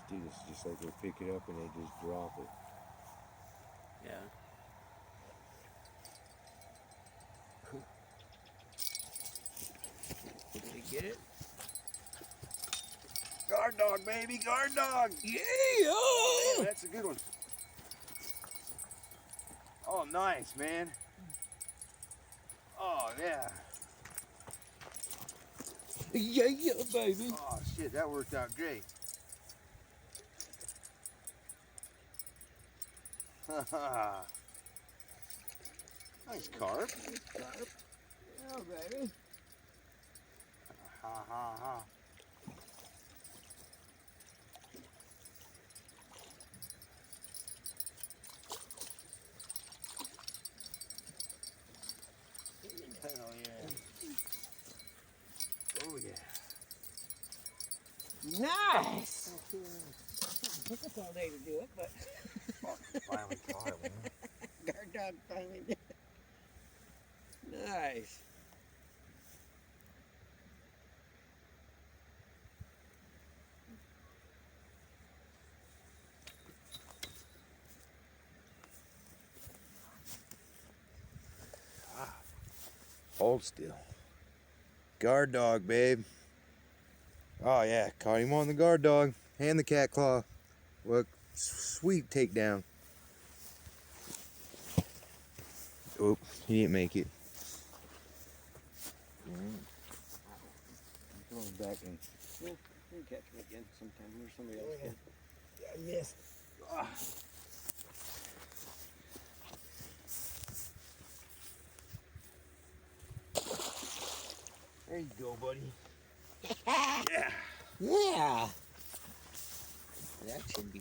Dude, it's just like they pick it up and they just drop it. Yeah. Did he get it? Guard dog, baby, guard dog. Yeah! Man, that's a good one. Oh, nice, man. Oh, yeah. Yeah, baby. Oh, shit, that worked out great. Nice carp. Yeah, baby. Ha, ha, ha. Hell yeah. Oh, yeah. Nice! Took us all day to do it, but Finally caught it, man. guard dog finally did it. Nice. Hold still. Guard dog, babe. Oh yeah, caught him on the guard dog and the cat claw. Look, sweet takedown. Oh, he didn't make it. I'm going back and we'll catch him again sometime or somebody else can. Yeah, I missed. Ah. There you go, buddy. Yeah. Yeah! That should be